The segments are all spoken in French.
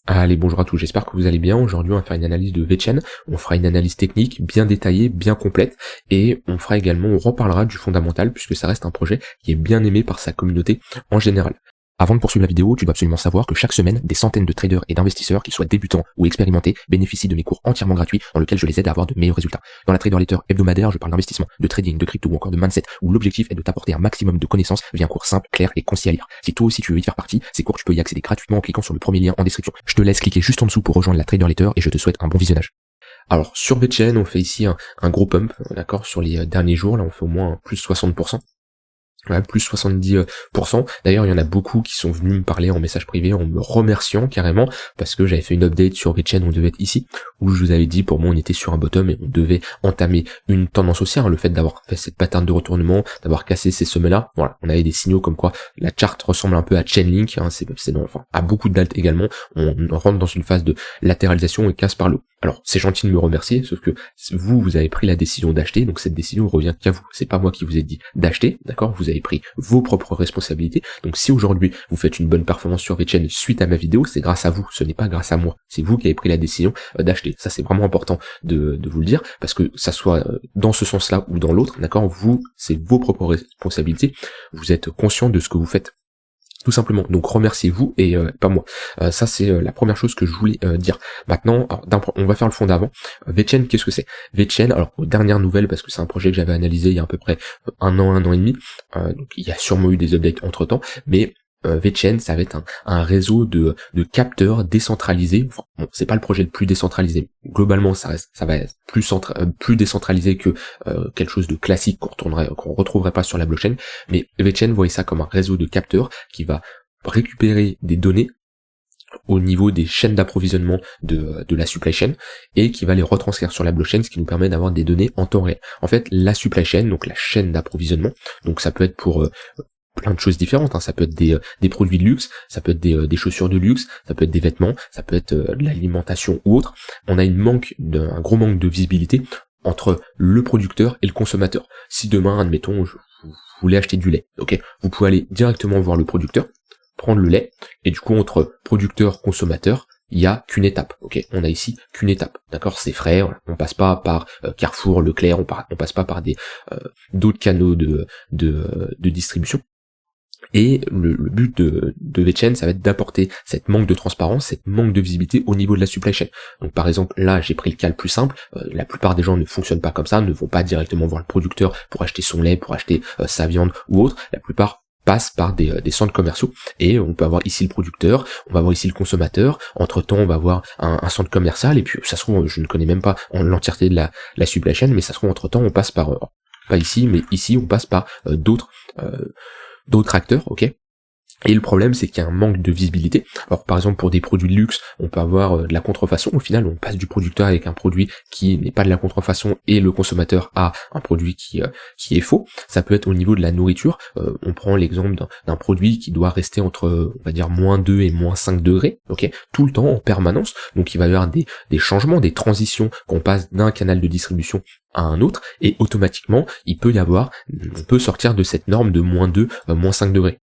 Allez, bonjour à tous, j'espère que vous allez bien. Aujourd'hui, on va faire une analyse de VeChain. On fera une analyse technique bien détaillée, bien complète, et on reparlera du fondamental, puisque ça reste un projet qui est bien aimé par sa communauté en général. Avant de poursuivre la vidéo, tu dois absolument savoir que chaque semaine, des centaines de traders et d'investisseurs, qu'ils soient débutants ou expérimentés, bénéficient de mes cours entièrement gratuits dans lesquels je les aide à avoir de meilleurs résultats. Dans la Trader Letter hebdomadaire, je parle d'investissement, de trading, de crypto ou encore de mindset, où l'objectif est de t'apporter un maximum de connaissances via un cours simple, clair et concis à lire. Si toi aussi tu veux y faire partie, ces cours tu peux y accéder gratuitement en cliquant sur le premier lien en description. Je te laisse cliquer juste en dessous pour rejoindre la Trader Letter et je te souhaite un bon visionnage. Alors sur VeChain, on fait ici un gros pump, d'accord, sur les derniers jours, là on fait au moins un plus 60%. Ouais, plus 70%. D'ailleurs, il y en a beaucoup qui sont venus me parler en message privé en me remerciant carrément parce que j'avais fait une update sur VeChain, on devait être ici, où je vous avais dit, pour moi, on était sur un bottom et on devait entamer une tendance haussière. Le fait d'avoir fait cette pattern de retournement, d'avoir cassé ces sommets-là, voilà, on avait des signaux comme quoi la charte ressemble un peu à Chainlink, hein, à beaucoup d'alt également. On rentre dans une phase de latéralisation et casse par le haut. Alors, c'est gentil de me remercier, sauf que vous avez pris la décision d'acheter, donc cette décision revient qu'à vous. C'est pas moi qui vous ai dit d'acheter, d'accord? Vous avez pris vos propres responsabilités. Donc si aujourd'hui vous faites une bonne performance sur VeChain suite à ma vidéo, c'est grâce à vous, ce n'est pas grâce à moi. C'est vous qui avez pris la décision d'acheter. Ça c'est vraiment important de vous le dire, parce que ça soit dans ce sens-là ou dans l'autre, d'accord? Vous, c'est vos propres responsabilités. Vous êtes conscient de ce que vous faites. Tout simplement, donc remerciez-vous et pas moi. Ça c'est la première chose que je voulais dire. Maintenant, on va faire le fond d'avant. VeChain, qu'est-ce que c'est? VeChain, alors aux dernières nouvelles, parce que c'est un projet que j'avais analysé il y a à peu près un an et demi, donc il y a sûrement eu des updates entre temps, mais VeChain, ça va être un réseau de capteurs décentralisés. Enfin, bon, c'est pas le projet le plus décentralisé. Globalement, ça va être plus décentralisé que quelque chose de classique qu'on retrouverait pas sur la blockchain. Mais VeChain voyait ça comme un réseau de capteurs qui va récupérer des données au niveau des chaînes d'approvisionnement de la supply chain et qui va les retranscrire sur la blockchain, ce qui nous permet d'avoir des données en temps réel. En fait, la supply chain, donc la chaîne d'approvisionnement, donc ça peut être pour plein de choses différentes, hein. Ça peut être des produits de luxe, ça peut être des chaussures de luxe, ça peut être des vêtements, ça peut être de l'alimentation ou autre. On a un gros manque de visibilité entre le producteur et le consommateur. Si demain, admettons, vous voulez acheter du lait, ok, vous pouvez aller directement voir le producteur, prendre le lait, et du coup entre producteur-consommateur, il y a qu'une étape, ok, on a ici qu'une étape, d'accord, c'est frais, voilà. On passe pas par Carrefour, Leclerc, on passe pas par d'autres canaux de distribution. Et le but de VeChain, ça va être d'apporter cette manque de transparence, cette manque de visibilité au niveau de la supply chain. Donc par exemple, là j'ai pris le cas le plus simple, la plupart des gens ne fonctionnent pas comme ça, ne vont pas directement voir le producteur pour acheter son lait, pour acheter sa viande ou autre, la plupart passent par des centres commerciaux, et on peut avoir ici le producteur, on va avoir ici le consommateur, entre temps on va avoir un centre commercial, et puis ça se trouve, je ne connais même pas l'entièreté de la supply chain, mais ça se trouve entre temps on passe par, pas ici, mais ici on passe par d'autres acteurs, ok. Et le problème, c'est qu'il y a un manque de visibilité. Alors, par exemple, pour des produits de luxe, on peut avoir de la contrefaçon. Au final, on passe du producteur avec un produit qui n'est pas de la contrefaçon et le consommateur a un produit qui est faux. Ça peut être au niveau de la nourriture. On prend l'exemple d'un produit qui doit rester entre, on va dire, -2 et -5 degrés, ok, tout le temps, en permanence. Donc, il va y avoir des changements, des transitions, qu'on passe d'un canal de distribution à un autre, et automatiquement, on peut sortir de cette norme de -2, -5 degrés.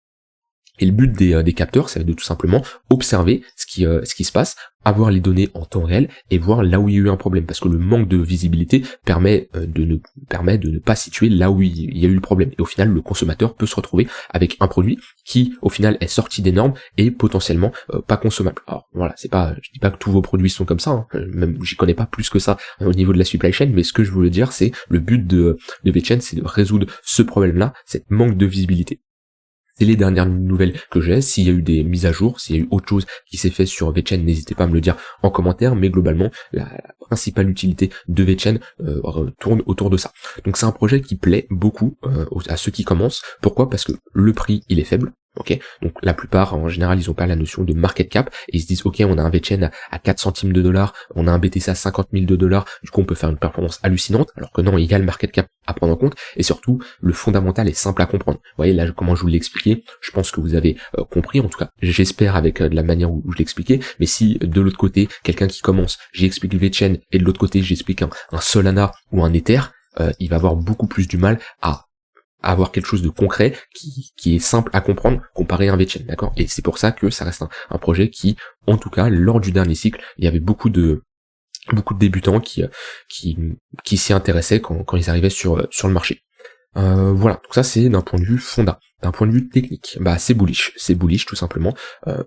Et le but des capteurs, ça va être de tout simplement observer ce qui se passe, avoir les données en temps réel et voir là où il y a eu un problème, parce que le manque de visibilité permet de ne pas situer là où il y a eu le problème. Et au final, le consommateur peut se retrouver avec un produit qui, au final, est sorti des normes et potentiellement pas consommable. Alors voilà, je dis pas que tous vos produits sont comme ça, hein, même j'y connais pas plus que ça au niveau de la supply chain, mais ce que je voulais dire, c'est le but de VeChain, c'est de résoudre ce problème-là, cette manque de visibilité. C'est les dernières nouvelles que j'ai. S'il y a eu des mises à jour, s'il y a eu autre chose qui s'est fait sur VeChain, n'hésitez pas à me le dire en commentaire, mais globalement, la principale utilité de VeChain tourne autour de ça. Donc c'est un projet qui plaît beaucoup à ceux qui commencent. Pourquoi? Parce que le prix, il est faible. Ok, donc la plupart en général ils ont pas la notion de market cap et ils se disent ok, on a un VeChain à 4 centimes de dollars, on a un BTC à 50 000 $, du coup on peut faire une performance hallucinante, alors que non, il y a le market cap à prendre en compte, et surtout le fondamental est simple à comprendre. Vous voyez là comment je vous l'ai expliqué, je pense que vous avez compris, en tout cas j'espère avec de la manière où je l'expliquais, mais si de l'autre côté quelqu'un qui commence, j'explique le VeChain et de l'autre côté j'explique un Solana ou un Ether, il va avoir beaucoup plus du mal à avoir quelque chose de concret qui est simple à comprendre comparé à un VeChain, d'accord? Et c'est pour ça que ça reste un projet qui, en tout cas, lors du dernier cycle, il y avait beaucoup de débutants qui s'y intéressaient quand ils arrivaient sur le marché. Voilà, donc ça c'est d'un point de vue fonda. D'un point de vue technique, bah c'est bullish tout simplement.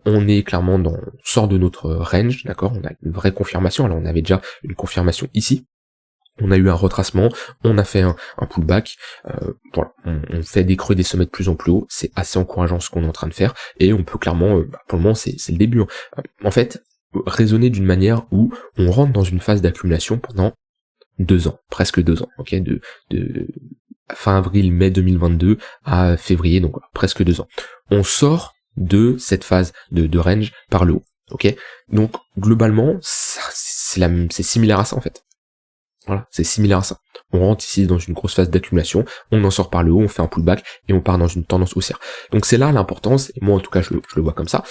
On est clairement on sort de notre range, d'accord, on a une vraie confirmation. Alors on avait déjà une confirmation ici, on a eu un retracement, on a fait un pullback, voilà, on fait des creux, des sommets de plus en plus haut, c'est assez encourageant ce qu'on est en train de faire, et on peut clairement, pour le moment c'est le début, hein. En fait, raisonner d'une manière où on rentre dans une phase d'accumulation pendant 2 ans, presque 2 ans, ok, de fin avril, mai 2022 à février, donc voilà, presque 2 ans. On sort de cette phase de range par le haut, ok. Donc globalement, c'est similaire à ça en fait. Voilà, c'est similaire à ça. On rentre ici dans une grosse phase d'accumulation, on en sort par le haut, on fait un pullback et on part dans une tendance haussière. Donc c'est là l'importance, et moi en tout cas je le vois comme ça.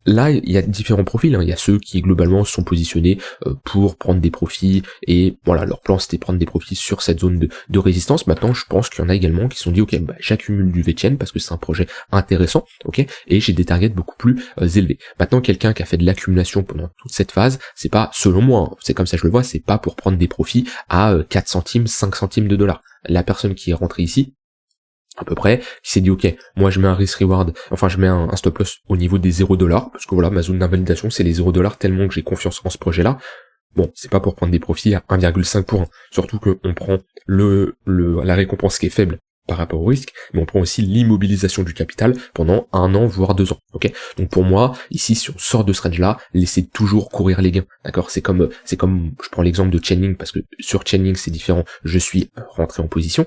Là, il y a différents profils, hein. Il y a ceux qui globalement sont positionnés pour prendre des profits, et voilà, leur plan c'était prendre des profits sur cette zone de résistance. Maintenant, je pense qu'il y en a également qui se sont dit, ok, bah, j'accumule du VeChain parce que c'est un projet intéressant, ok, et j'ai des targets beaucoup plus élevés. Maintenant, quelqu'un qui a fait de l'accumulation pendant toute cette phase, c'est pas, selon moi, hein, c'est comme ça que je le vois, c'est pas pour prendre des profits à 4 centimes, 5 centimes de dollars. La personne qui est rentrée ici, à peu près, qui s'est dit ok, moi je mets un risk reward, enfin je mets un stop loss au niveau des 0$, parce que voilà, ma zone d'invalidation c'est les 0$, tellement que j'ai confiance en ce projet là. Bon, c'est pas pour prendre des profits à 1,5 pour 1, surtout qu'on prend la récompense qui est faible par rapport au risque, mais on prend aussi l'immobilisation du capital pendant 1 an, voire 2 ans, ok. Donc pour moi, ici, si on sort de ce range-là, laissez toujours courir les gains, d'accord. C'est comme, je prends l'exemple de Chainlink, parce que sur Chainlink c'est différent, je suis rentré en position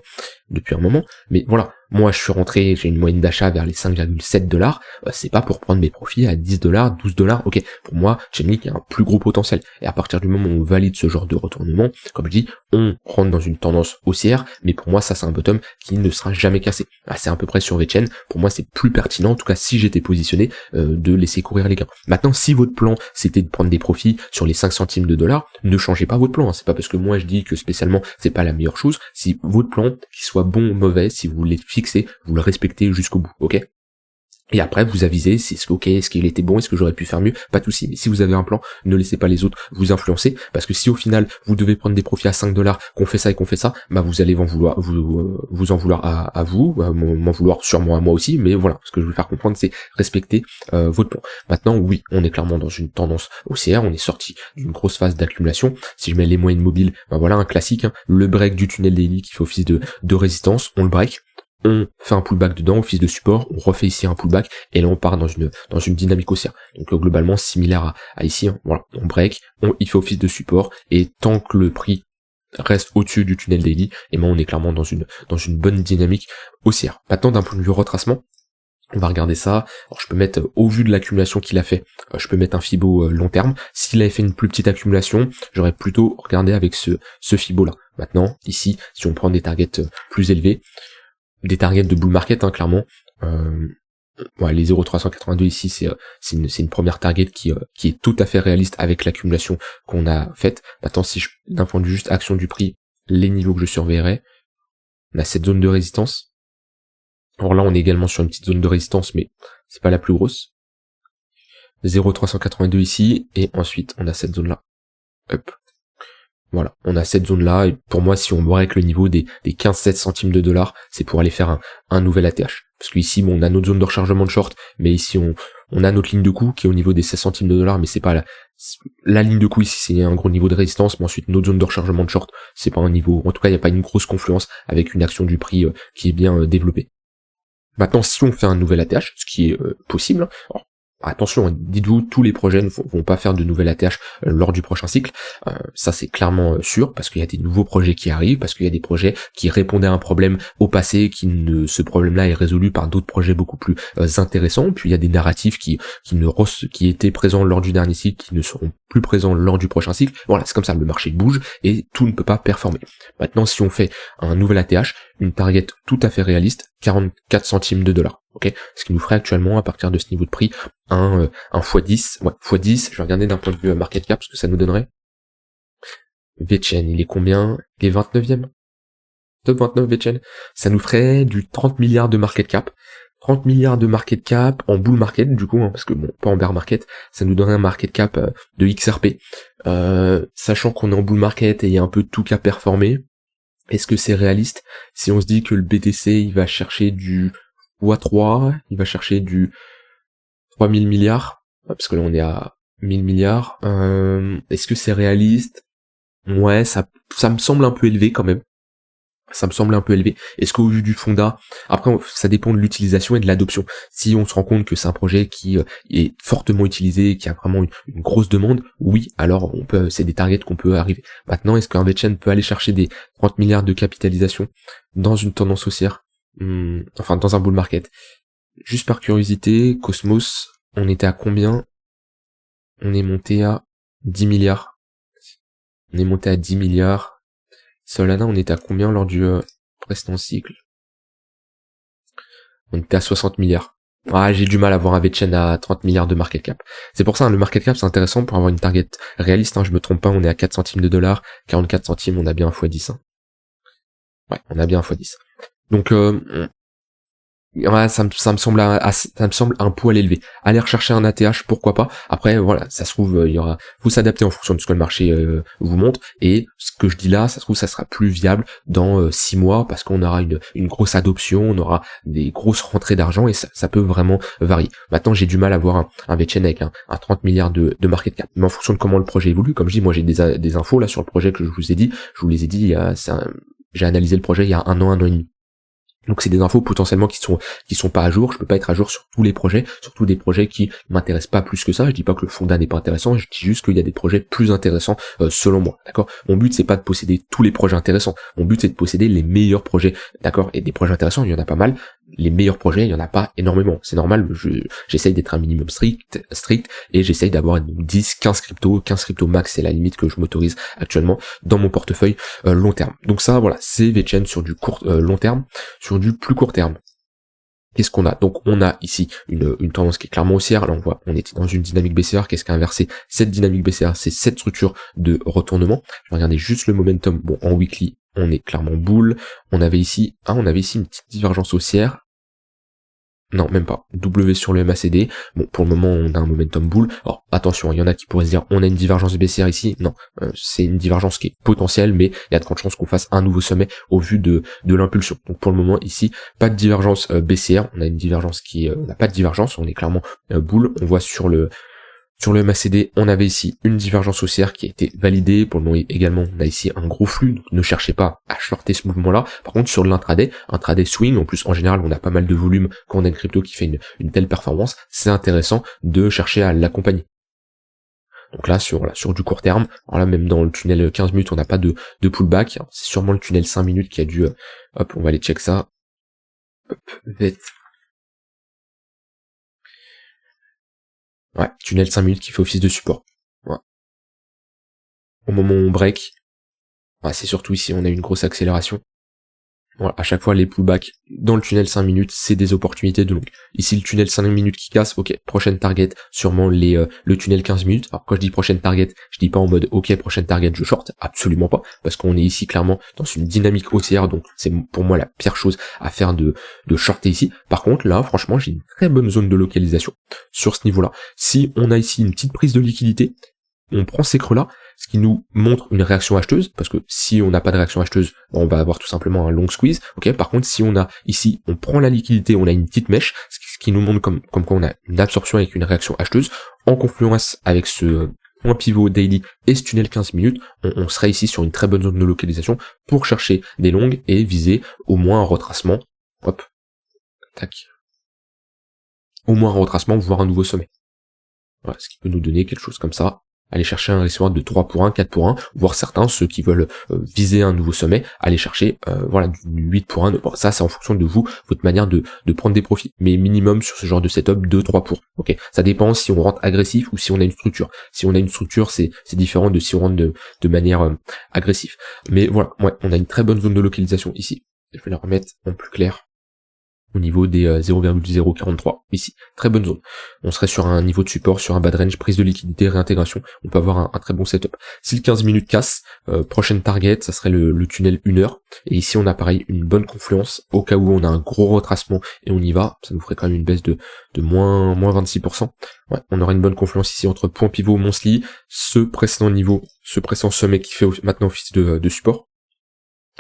depuis un moment, mais voilà, moi je suis rentré, j'ai une moyenne d'achat vers les 5,7$, c'est pas pour prendre mes profits à 10$, 12$, ok. Pour moi, Chainlink a un plus gros potentiel, et à partir du moment où on valide ce genre de retournement, comme je dis, on rentre dans une tendance haussière, mais pour moi ça c'est un bottom qui ne sera jamais cassé. Ah, c'est à peu près sur VeChain, pour moi c'est plus pertinent, en tout cas si j'étais positionné, de laisser courir les gains. Maintenant, si votre plan c'était de prendre des profits sur les 5 centimes de dollars, ne changez pas votre plan, hein. C'est pas parce que moi je dis que spécialement c'est pas la meilleure chose, si votre plan, qu'il soit bon ou mauvais, si vous voulez fixer, vous le respectez jusqu'au bout, ok. Et après, vous avisez, est-ce qu'il était bon, est-ce que j'aurais pu faire mieux, pas de souci. Mais si vous avez un plan, ne laissez pas les autres vous influencer, parce que si au final, vous devez prendre des profits à 5$, qu'on fait ça et qu'on fait ça, bah vous allez vous en vouloir à vous, m'en vouloir sûrement à moi aussi, mais voilà, ce que je veux faire comprendre, c'est respecter votre plan. Maintenant, oui, on est clairement dans une tendance haussière, on est sorti d'une grosse phase d'accumulation. Si je mets les moyennes mobiles, bah voilà, un classique, hein, le break du tunnel daily qui fait office de résistance, on le break. On fait un pullback dedans, office de support, on refait ici un pullback, et là on part dans une dynamique haussière. Donc globalement similaire à ici, hein. Voilà, on break, il fait office de support, et tant que le prix reste au-dessus du tunnel daily, et ben on est clairement dans une bonne dynamique haussière. Maintenant, d'un point de vue retracement, on va regarder ça. Alors je peux mettre, au vu de l'accumulation qu'il a fait, je peux mettre un Fibo long terme. S'il avait fait une plus petite accumulation, j'aurais plutôt regardé avec ce Fibo là. Maintenant, ici, si on prend des targets plus élevés, des targets de bull market, hein, clairement. Ouais, les 0,382 ici, c'est une première target qui est tout à fait réaliste avec l'accumulation qu'on a faite. Maintenant, si d'un point de vue juste action du prix, les niveaux que je surveillerai, on a cette zone de résistance. Alors là, on est également sur une petite zone de résistance, mais c'est pas la plus grosse. 0,382 ici, et ensuite on a cette zone là. Hop. Voilà, on a cette zone-là, et pour moi, si on break le niveau des 15-7 centimes de dollars, c'est pour aller faire un nouvel ATH. Parce qu'ici, bon, on a notre zone de rechargement de short, mais ici, on a notre ligne de coup qui est au niveau des 16 centimes de dollars, mais c'est pas la ligne de coup ici, c'est un gros niveau de résistance, mais ensuite, notre zone de rechargement de short, c'est pas un niveau, en tout cas, il n'y a pas une grosse confluence avec une action du prix qui est bien développée. Maintenant, si on fait un nouvel ATH, ce qui est possible, alors, attention, dites-vous, tous les projets ne vont pas faire de nouvelles ATH lors du prochain cycle, ça c'est clairement sûr, parce qu'il y a des nouveaux projets qui arrivent, parce qu'il y a des projets qui répondaient à un problème au passé, ce problème-là est résolu par d'autres projets beaucoup plus intéressants, puis il y a des narratifs qui étaient présents lors du dernier cycle, qui ne seront plus présents lors du prochain cycle. Voilà, c'est comme ça, le marché bouge, et tout ne peut pas performer. Maintenant, si on fait un nouvel ATH, une target tout à fait réaliste, 44 centimes de dollars. Ok, ce qui nous ferait actuellement, à partir de ce niveau de prix, un x10, ouais, x10, je vais regarder d'un point de vue market cap, ce que ça nous donnerait. VeChain, il est combien? Il est 29e. Top 29 VeChain, ça nous ferait du 30 milliards de market cap. 30 milliards de market cap en bull market, du coup, hein, parce que bon, pas en bear market, ça nous donnerait un market cap de XRP. Sachant qu'on est en bull market et il y a un peu tout qu'à performer, est-ce que c'est réaliste si on se dit que le BTC, il va chercher du x3, il va chercher du 3000 milliards, parce que là on est à 1000 milliards, est-ce que c'est réaliste? Ouais, ça me semble un peu élevé quand même. Ça me semble un peu élevé. Est-ce qu'au vu du fonda, après ça dépend de l'utilisation et de l'adoption. Si on se rend compte que c'est un projet qui est fortement utilisé, qui a vraiment une grosse demande, oui, alors c'est des targets qu'on peut arriver. Maintenant, est-ce qu'un VeChain peut aller chercher des 30 milliards de capitalisation dans une tendance haussière, enfin dans un bull market? Juste par curiosité, Cosmos, on était à combien? On est monté à 10 milliards. On est monté à 10 milliards. Solana, on était à combien lors du précédent cycle? On était à 60 milliards. Ah, j'ai du mal à voir un VeChain à 30 milliards de market cap. C'est pour ça, le market cap, c'est intéressant pour avoir une target réaliste, hein, je me trompe pas, on est à 4 centimes de dollars, 44 centimes, on a bien un x10. Hein. Ouais, on a bien un x10. Donc, ouais, ça me semble un poil élevé. Aller rechercher un ATH, pourquoi pas. Après, voilà, ça se trouve, faut s'adapter en fonction de ce que le marché vous montre. Et ce que je dis là, ça se trouve, ça sera plus viable dans 6 mois parce qu'on aura une grosse adoption, on aura des grosses rentrées d'argent et ça peut vraiment varier. Maintenant, j'ai du mal à voir un VeChain avec un 30 milliards de market cap. Mais en fonction de comment le projet évolue, comme je dis, moi j'ai des infos là sur le projet que je vous ai dit. Je vous les ai dit, j'ai analysé le projet il y a un an et demi. Donc c'est des infos potentiellement qui sont pas à jour. Je peux pas être à jour sur tous les projets, surtout des projets qui m'intéressent pas plus que ça. Je dis pas que le fonda n'est pas intéressant, je dis juste qu'il y a des projets plus intéressants selon moi. D'accord. Mon but c'est pas de posséder tous les projets intéressants. Mon but c'est de posséder les meilleurs projets. D'accord. Et des projets intéressants, il y en a pas mal. Les meilleurs projets, il y en a pas énormément. C'est normal. J'essaye d'être un minimum strict et j'essaye d'avoir 10, 15 cryptos max, c'est la limite que je m'autorise actuellement dans mon portefeuille long terme. Donc ça, voilà, c'est VeChain sur du court long terme. Sur du plus court terme, qu'est-ce qu'on a? Donc on a ici une tendance qui est clairement haussière. Là on était dans une dynamique baissière. Qu'est-ce qui a inversé cette dynamique baissière? C'est cette structure de retournement. Je vais regarder juste le momentum. Bon, en weekly, on est clairement bull. On avait ici une petite divergence haussière. Non, même pas. W sur le MACD. Bon, pour le moment, on a un momentum bull. Alors, attention, il y en a qui pourraient se dire, on a une divergence baissière ici. Non, c'est une divergence qui est potentielle, mais il y a de grandes chances qu'on fasse un nouveau sommet au vu de l'impulsion. Donc, pour le moment, ici, pas de divergence baissière. On a une divergence on n'a pas de divergence. On est clairement bull. On voit sur le MACD, on avait ici une divergence haussière qui a été validée. Pour le moment également, on a ici un gros flux, donc ne cherchez pas à shorter ce mouvement-là. Par contre, sur l'intraday, intraday swing, en plus en général, on a pas mal de volume quand on a une crypto qui fait une telle performance, c'est intéressant de chercher à l'accompagner. Donc là, sur du court terme, alors là, même dans le tunnel 15 minutes, on n'a pas de pullback. C'est sûrement le tunnel 5 minutes qui a dû... hop, on va aller check ça. Hop, vite. Ouais, tunnel 5 minutes qui fait office de support. Ouais. Au moment où on break, ouais, c'est surtout ici, on a une grosse accélération. Voilà, à chaque fois, les pullbacks dans le tunnel 5 minutes, c'est des opportunités de longue. Ici, le tunnel 5 minutes qui casse, ok, prochaine target, sûrement le tunnel 15 minutes. Alors, quand je dis prochaine target, je dis pas en mode, ok, prochaine target, je short, absolument pas, parce qu'on est ici clairement dans une dynamique haussière, donc c'est pour moi la pire chose à faire de shorter ici. Par contre, là, franchement, j'ai une très bonne zone de localisation sur ce niveau-là. Si on a ici une petite prise de liquidité, on prend ces creux-là, ce qui nous montre une réaction acheteuse, parce que si on n'a pas de réaction acheteuse, on va avoir tout simplement un long squeeze. Ok. Par contre, si on a ici, on prend la liquidité, on a une petite mèche, ce qui nous montre comme quoi on a une absorption avec une réaction acheteuse, en confluence avec ce point pivot daily et ce tunnel 15 minutes, on serait ici sur une très bonne zone de localisation pour chercher des longues et viser au moins un retracement. Hop. Tac. Au moins un retracement, voire un nouveau sommet. Voilà, ce qui peut nous donner quelque chose comme ça. Aller chercher un risk reward de 3 pour 1, 4 pour 1, voire certains, ceux qui veulent viser un nouveau sommet, aller chercher du 8 pour 1. Bon, ça c'est en fonction de vous, votre manière de prendre des profits. Mais minimum sur ce genre de setup, 2, 3 pour. Ok. Ça dépend si on rentre agressif ou si on a une structure. Si on a une structure, c'est différent de si on rentre de manière agressive. Mais voilà, ouais, on a une très bonne zone de localisation ici. Je vais la remettre en plus clair. au niveau des 0,043 ici, très bonne zone. On serait sur un niveau de support, sur un bas de range, prise de liquidité, réintégration, on peut avoir un très bon setup. Si le 15 minutes casse, prochaine target, ça serait le tunnel 1 heure, et ici on a pareil une bonne confluence, au cas où on a un gros retracement et on y va, ça nous ferait quand même une baisse de moins 26%. Ouais, on aura une bonne confluence ici entre point pivot monthly, ce précédent niveau, ce précédent sommet qui fait maintenant office de support.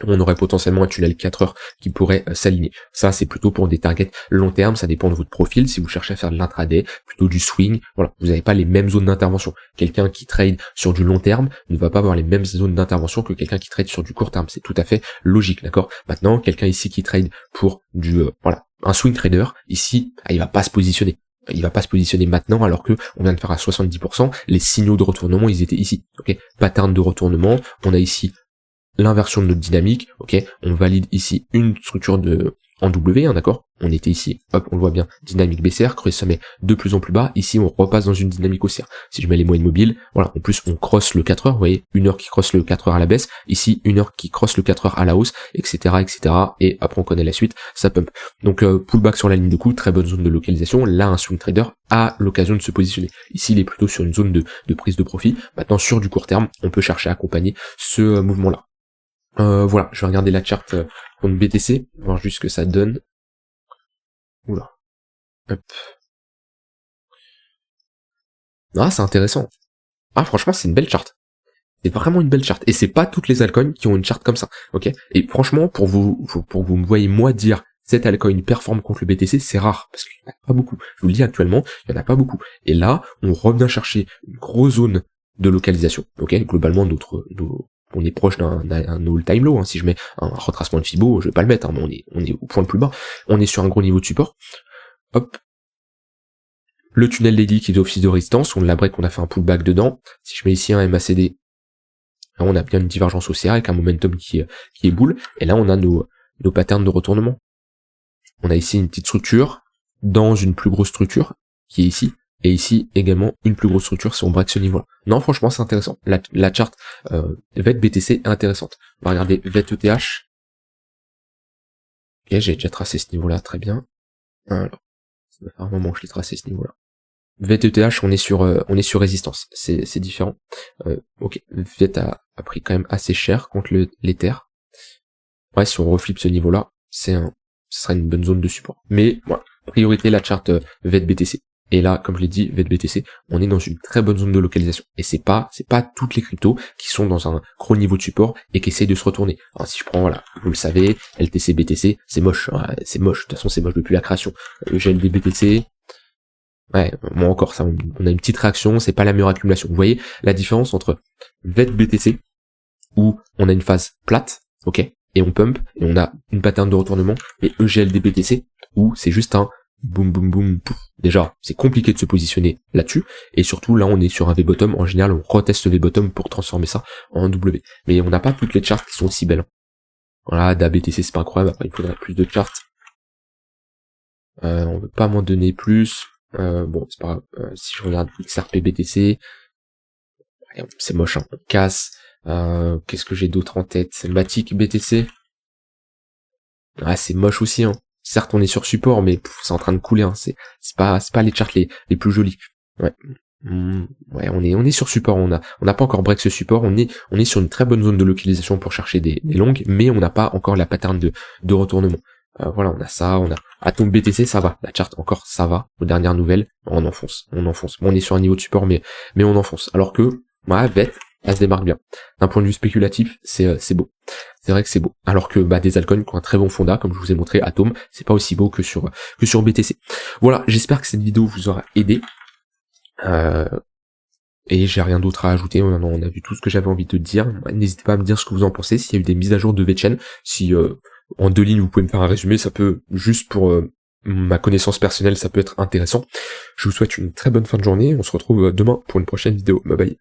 On aurait potentiellement un tunnel 4 heures qui pourrait s'aligner. Ça, c'est plutôt pour des targets long terme, ça dépend de votre profil. Si vous cherchez à faire de l'intraday, plutôt du swing, voilà, vous n'avez pas les mêmes zones d'intervention. Quelqu'un qui trade sur du long terme ne va pas avoir les mêmes zones d'intervention que quelqu'un qui trade sur du court terme. C'est tout à fait logique, d'accord? Maintenant, quelqu'un ici qui trade pour du, un swing trader, ici, il va pas se positionner. Il va pas se positionner maintenant alors que on vient de faire à 70%. Les signaux de retournement, ils étaient ici. Ok, pattern de retournement. On a ici l'inversion de notre dynamique, ok, on valide ici une structure en W, hein, d'accord, on était ici, hop, on le voit bien, dynamique baissière, creux sommet de plus en plus bas, ici on repasse dans une dynamique haussière. Si je mets les moyennes mobiles, voilà, en plus on crosse le 4 heures, vous voyez, une heure qui crosse le 4 heures à la baisse, ici une heure qui crosse le 4 heures à la hausse, etc., et après on connaît la suite, ça pump. Donc pullback sur la ligne de coup, très bonne zone de localisation, là un swing trader a l'occasion de se positionner. Ici il est plutôt sur une zone de prise de profit, maintenant sur du court terme, on peut chercher à accompagner ce mouvement-là. Voilà, je vais regarder la charte pour une BTC, voir juste ce que ça donne. Oula. Hop. Ah, c'est intéressant. Ah, franchement, c'est une belle charte. C'est vraiment une belle charte. Et c'est pas toutes les altcoins qui ont une charte comme ça, ok? Et franchement, pour vous me voyez moi dire cette altcoin performe contre le BTC, c'est rare, parce qu'il n'y en a pas beaucoup. Je vous le dis actuellement, il n'y en a pas beaucoup. Et là, on revient chercher une grosse zone de localisation, ok? Globalement, on est proche d'un all-time low, hein. Si je mets un retracement de Fibo, je vais pas le mettre, hein, mais on est au point le plus bas. On est sur un gros niveau de support. Hop. Le tunnel daily qui est d'office de résistance, on l'a break, on a fait un pullback dedans. Si je mets ici un MACD, là on a bien une divergence haussière avec un momentum qui est boule. Et là on a nos patterns de retournement. On a ici une petite structure dans une plus grosse structure qui est ici. Et ici, également, une plus grosse structure si on break ce niveau-là. Non, franchement, c'est intéressant. La charte VET-BTC est intéressante. On va regarder VET-ETH. Ok, j'ai déjà tracé ce niveau-là, très bien. Alors, ça va faire un moment que je l'ai tracé ce niveau-là. VET-ETH, on est sur résistance. C'est différent. Ok, VET a pris quand même assez cher contre l'Ether. Ouais, si on reflippe ce niveau-là, ce sera une bonne zone de support. Mais, voilà, priorité la charte VET-BTC. Et là, comme je l'ai dit, VET-BTC, on est dans une très bonne zone de localisation. Et c'est pas toutes les cryptos qui sont dans un gros niveau de support et qui essayent de se retourner. Alors si je prends, voilà, vous le savez, LTC, BTC, c'est moche, hein, c'est moche. De toute façon, c'est moche depuis la création. GLD, BTC, ouais, moi encore, ça, on a une petite réaction, c'est pas la meilleure accumulation. Vous voyez la différence entre VET-BTC, où on a une phase plate, ok, et on pump, et on a une pattern de retournement, et EGLD, BTC, où c'est juste un boum boum boum, pouf. Déjà, c'est compliqué de se positionner là-dessus, et surtout là on est sur un V-bottom, en général on reteste ce V-bottom pour transformer ça en W. Mais on n'a pas toutes les charts qui sont aussi belles. Voilà, DABTC c'est pas incroyable, après il faudrait plus de charts. On veut pas m'en donner plus. Bon, c'est pas grave. Si je regarde XRP BTC, c'est moche, hein, on casse. Qu'est-ce que j'ai d'autre en tête? Matic BTC. Ah, c'est moche aussi, hein. Certes, on est sur support, mais c'est en train de couler, hein. C'est pas les charts les plus jolis. Ouais. Ouais, on est sur support, on n'a pas encore break ce support, on est sur une très bonne zone de localisation pour chercher des longues, mais on n'a pas encore la pattern de retournement. Voilà, on a ça, on a Atom BTC, ça va, la charte encore, ça va. Aux dernières nouvelles, on enfonce. Bon, on est sur un niveau de support, mais on enfonce. Alors que, ouais, VET, elle se démarque bien. D'un point de vue spéculatif, c'est beau. C'est vrai que c'est beau. Alors que des altcoins qui ont un très bon fondat, comme je vous ai montré, Atom, c'est pas aussi beau que sur BTC. Voilà, j'espère que cette vidéo vous aura aidé. Et j'ai rien d'autre à ajouter, on a vu tout ce que j'avais envie de dire. N'hésitez pas à me dire ce que vous en pensez, s'il y a eu des mises à jour de VeChain, si en 2 lignes vous pouvez me faire un résumé, ça peut, juste pour ma connaissance personnelle, ça peut être intéressant. Je vous souhaite une très bonne fin de journée, on se retrouve demain pour une prochaine vidéo, bye bye.